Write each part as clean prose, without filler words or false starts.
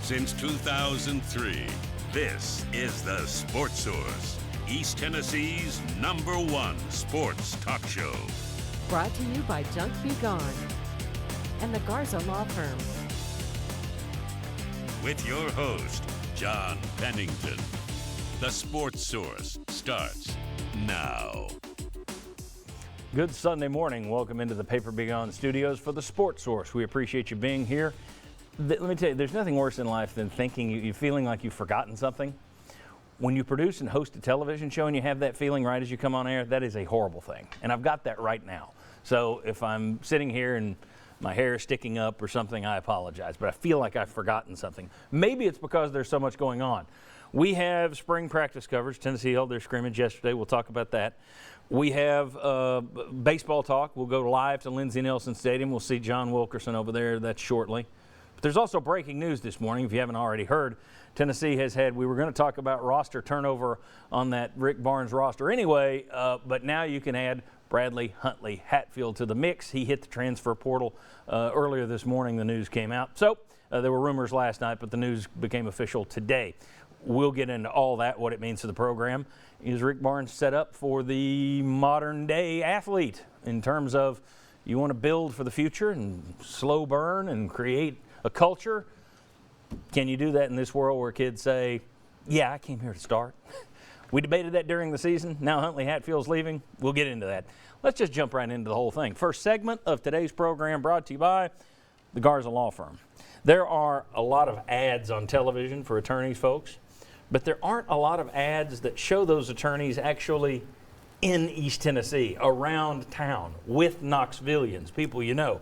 Since 2003, this is the Sports Source, East Tennessee's #1 sports talk show. Brought to you by Junk Be Gone and the Garza Law Firm. With your host, John Pennington. The Sports Source starts now. Good Sunday morning. Welcome into the Paper Be Gone studios for the Sports Source. We appreciate you being here. Let me tell you, there's nothing worse in life than you feeling like you've forgotten something. When you produce and host a television show and you have that feeling right as you come on air, that is a horrible thing. And I've got that right now. So if I'm sitting here and my hair is sticking up or something, I apologize. But I feel like I've forgotten something. Maybe it's because there's so much going on. We have spring practice coverage. Tennessee held their scrimmage yesterday. We'll talk about that. We have baseball talk. We'll go live to Lindsey Nelson Stadium. We'll see John Wilkerson over there. That's shortly. But there's also breaking news this morning, if you haven't already heard. Tennessee has had, we were going to talk about roster turnover on that Rick Barnes roster anyway, but now you can add Bradley Huntley Hatfield to the mix. He hit the transfer portal earlier this morning. The news came out. So there were rumors last night, but the news became official today. We'll get into all that, what it means to the program. Is Rick Barnes set up for the modern day athlete in terms of you want to build for the future and slow burn and create a culture? Can you do that in this world where kids say, yeah, I came here to start? We debated that during the season. Now Huntley Hatfield's leaving. We'll get into that. Let's just jump right into the whole thing. First segment of today's program brought to you by the Garza Law Firm. There are a lot of ads on television for attorneys, folks, but there aren't a lot of ads that show those attorneys actually in East Tennessee, around town, with Knoxvillians, people you know.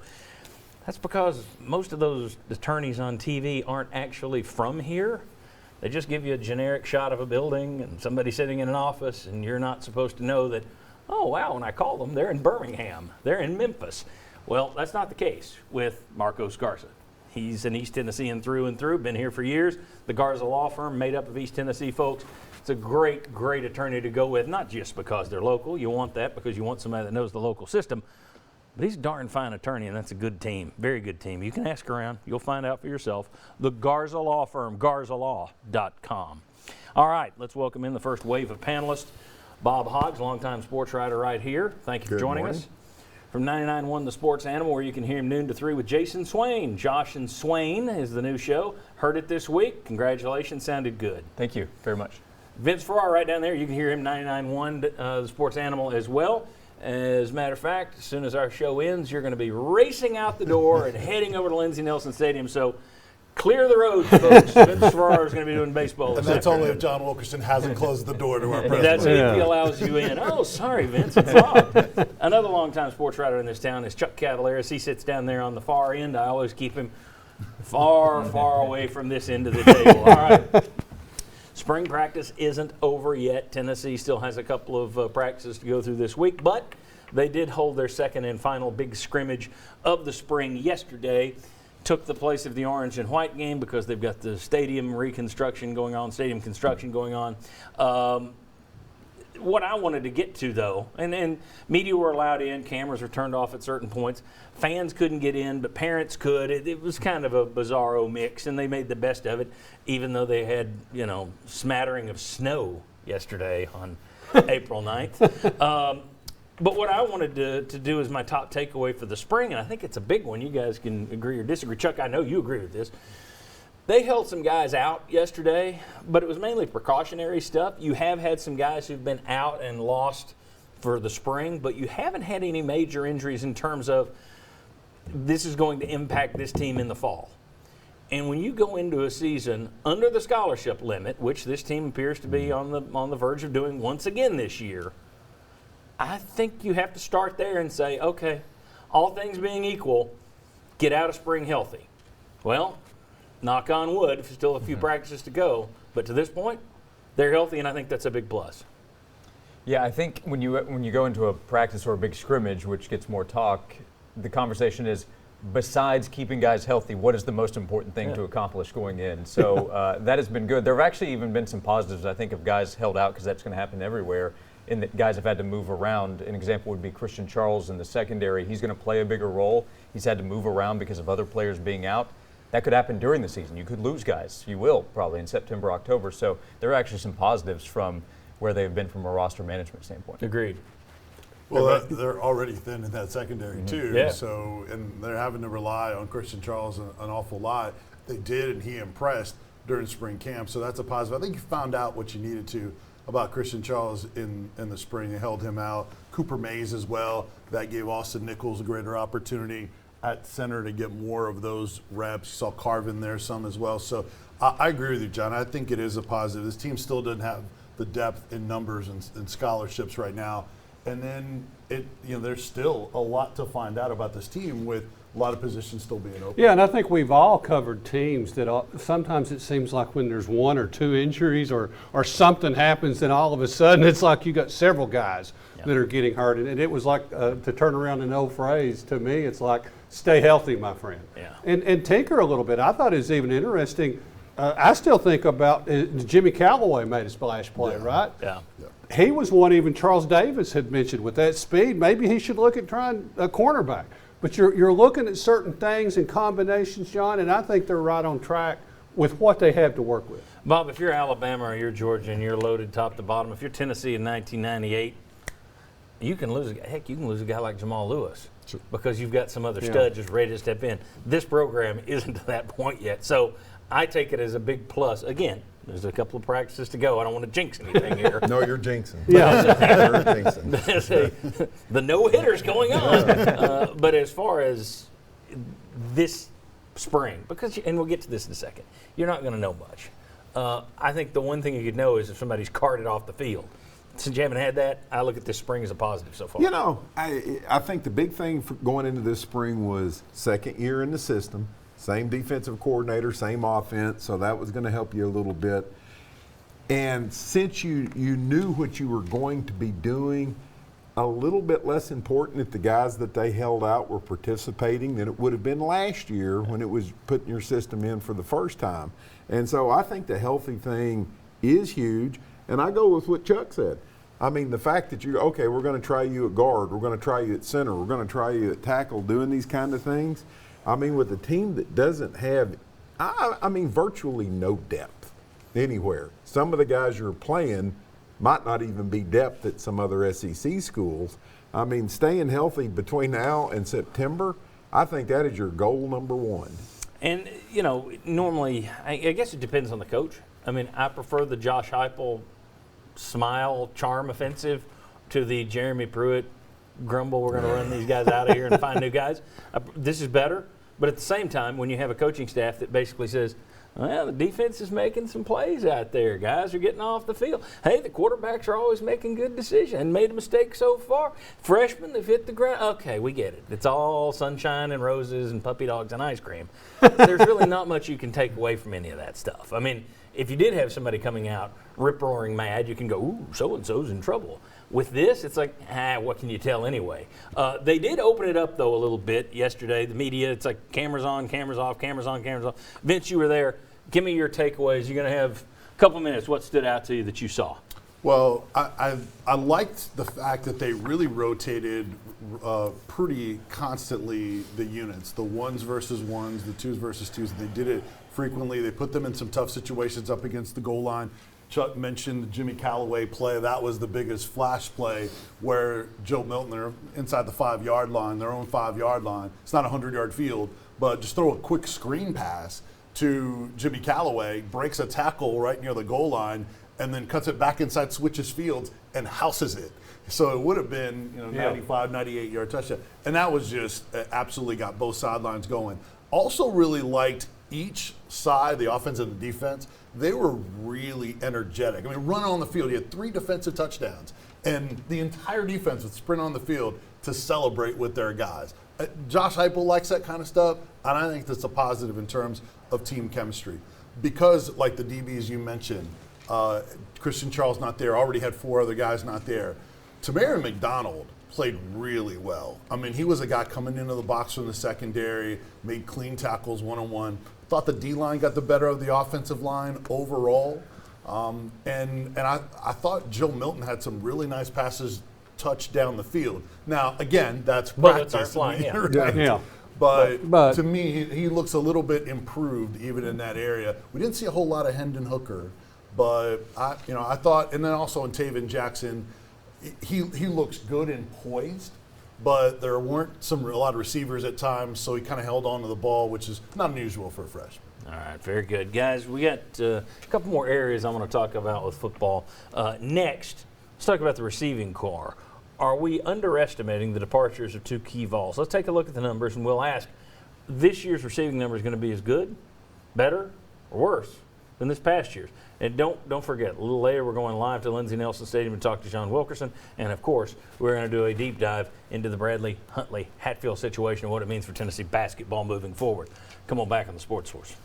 That's because most of those attorneys on TV aren't actually from here. They just give you a generic shot of a building and somebody sitting in an office, and you're not supposed to know that, oh, wow, when I call them, they're in Birmingham, they're in Memphis. Well, that's not the case with Marcos Garza. He's an East Tennessean through and through, been here for years. The Garza Law Firm, made up of East Tennessee folks. It's a great, great attorney to go with, not just because they're local. You want that because you want somebody that knows the local system. But he's a darn fine attorney, and that's a good team, very good team. You can ask around. You'll find out for yourself. The Garza Law Firm, garzalaw.com. All right, let's welcome in the first wave of panelists. Bob Hoggs, longtime sports writer right here. Thank you for joining us. From 99.1 The Sports Animal, where you can hear him noon to 3 with Jason Swain. Josh and Swain is the new show. Heard it this week. Congratulations, sounded good. Thank you very much. Vince Farrar right down there. You can hear him 99.1 The Sports Animal as well. As a matter of fact, as soon as our show ends, you're going to be racing out the door and heading over to Lindsey Nelson Stadium. So clear the road, folks. Vince Farrar is going to be doing baseball. And that's only if John Wilkerson hasn't closed the door to our press. That's if he allows you in. Oh, sorry, Vince, it's locked. Another longtime sports writer in this town is Chuck Cavaleris. He sits down there on the far end. I always keep him far, far away from this end of the table. All right. Spring practice isn't over yet. Tennessee still has a couple of practices to go through this week, but they did hold their second and final big scrimmage of the spring yesterday. Took the place of the orange and white game because they've got the stadium construction going on. What I wanted to get to, though, and media were allowed in, cameras were turned off at certain points. Fans couldn't get in, but parents could. It was kind of a bizarro mix, and they made the best of it, even though they had, smattering of snow yesterday on April 9th. But what I wanted to do is my top takeaway for the spring, and I think it's a big one. You guys can agree or disagree. Chuck, I know you agree with this. They held some guys out yesterday, but it was mainly precautionary stuff. You have had some guys who've been out and lost for the spring, but you haven't had any major injuries in terms of this is going to impact this team in the fall. And when you go into a season under the scholarship limit, which this team appears to be on the verge of doing once again this year, I think you have to start there and say, okay, all things being equal, get out of spring healthy. Well, knock on wood, still a few practices to go, but to this point, they're healthy, and I think that's a big plus. Yeah, I think when you go into a practice or a big scrimmage, which gets more talk, the conversation is, besides keeping guys healthy, what is the most important thing to accomplish going in? So that has been good. There have actually even been some positives, I think, of guys held out, because that's going to happen everywhere. in that guys have had to move around. An example would be Christian Charles in the secondary. He's going to play a bigger role. He's had to move around because of other players being out. That could happen during the season. You could lose guys. You will probably in September, October. So there are actually some positives from where they've been from a roster management standpoint. Agreed. Well, they're already thin in that secondary too. Yeah. So, and they're having to rely on Christian Charles an awful lot. They did, and he impressed during spring camp. So that's a positive. I think you found out what you needed to about Christian Charles in the spring. They held him out. Cooper Mays as well. That gave Austin Nichols a greater opportunity at center to get more of those reps. You saw Carvin there some as well. So I agree with you, John. I think it is a positive. This team still doesn't have the depth in numbers and scholarships right now. And then there's still a lot to find out about this team with a lot of positions still being open. Yeah, and I think we've all covered teams that sometimes it seems like when there's one or two injuries or something happens, then all of a sudden it's like you got several guys that are getting hurt. And it was like, to turn around an old phrase, to me, it's like, stay healthy, my friend. Yeah. And tinker a little bit. I thought it was even interesting. I still think about Jimmy Callaway made a splash play, right? Yeah. He was one even Charles Davis had mentioned with that speed. Maybe he should look at trying a cornerback. But you're looking at certain things and combinations, John, and I think they're right on track with what they have to work with. Bob, if you're Alabama or you're Georgia and you're loaded top to bottom, if you're Tennessee in 1998, you can lose a guy like Jamal Lewis because you've got some other studs just ready to step in. This program isn't to that point yet. So I take it as a big plus. Again, there's a couple of practices to go. I don't want to jinx anything here. No, you're jinxing. Yeah. You're jinxing. The no-hitters going on. But as far as this spring, and we'll get to this in a second, you're not going to know much. I think the one thing you could know is if somebody's carted off the field. Since you haven't had that, I look at this spring as a positive so far. You know, I think the big thing for going into this spring was second year in the system, same defensive coordinator, same offense, so that was going to help you a little bit. And since you knew what you were going to be doing, a little bit less important if the guys that they held out were participating than it would have been last year when it was putting your system in for the first time. And so I think the healthy thing is huge. And I go with what Chuck said. I mean, the fact that we're going to try you at guard, we're going to try you at center, we're going to try you at tackle, doing these kind of things. I mean, with a team that doesn't have, virtually no depth anywhere. Some of the guys you're playing might not even be depth at some other SEC schools. I mean, staying healthy between now and September, I think that is your goal number one. And, normally, I guess it depends on the coach. I mean, I prefer the Josh Heupel smile, charm offensive to the Jeremy Pruitt grumble, we're going to run these guys out of here and find new guys. This is better. But at the same time, when you have a coaching staff that basically says, well, the defense is making some plays out there. Guys are getting off the field. Hey, the quarterbacks are always making good decisions and made a mistake so far. Freshmen, they've hit the ground. Okay, we get it. It's all sunshine and roses and puppy dogs and ice cream. There's really not much you can take away from any of that stuff. I mean, if you did have somebody coming out rip-roaring mad, you can go, ooh, so-and-so's in trouble. With this, it's like, what can you tell anyway? They did open it up, though, a little bit yesterday. The media, it's like cameras on, cameras off, cameras on, cameras off. Vince, you were there. Give me your takeaways. You're going to have a couple minutes. What stood out to you that you saw? Well, I liked the fact that they really rotated pretty constantly the units, the ones versus ones, the twos versus twos. They did it frequently. They put them in some tough situations up against the goal line. Chuck mentioned the Jimmy Callaway play. That was the biggest flash play where Joe Milton, they're inside the 5-yard line, their own 5-yard line. It's not a 100-yard field, but just throw a quick screen pass to Jimmy Callaway, breaks a tackle right near the goal line, and then cuts it back inside, switches fields, and houses it. So it would have been 95, 98-yard touchdown. And that was just absolutely got both sidelines going. Also really liked each side, the offense and the defense. They were really energetic. I mean, running on the field, you had 3 defensive touchdowns, and the entire defense would sprint on the field to celebrate with their guys. Josh Heupel likes that kind of stuff, and I think that's a positive in terms of team chemistry. Because, like the DBs you mentioned, Christian Charles not there, already had 4 other guys not there. Tamarion McDonald played really well. I mean, he was a guy coming into the box from the secondary, made clean tackles one-on-one. Thought the D-line got the better of the offensive line overall. And I thought Joe Milton had some really nice passes touched down the field. Now, again, that's Bullets practice. aren't flying, yeah. Right? Yeah. But to me, he looks a little bit improved even in that area. We didn't see a whole lot of Hendon Hooker, but I thought, and then also in Taven Jackson, he looks good and poised, but there weren't a lot of receivers at times, so he kind of held on to the ball, which is not unusual for a freshman. All right, very good. Guys, we got a couple more areas I want to talk about with football. Next, let's talk about the receiving corps. Are we underestimating the departures of two key vols? Let's take a look at the numbers, and we'll ask, this year's receiving number is going to be as good, better, or worse than this past year's? And don't forget, a little later we're going live to Lindsey Nelson Stadium to talk to John Wilkerson. And, of course, we're going to do a deep dive into the Bradley Huntley Hatfield situation and what it means for Tennessee basketball moving forward. Come on back on the Sports Source.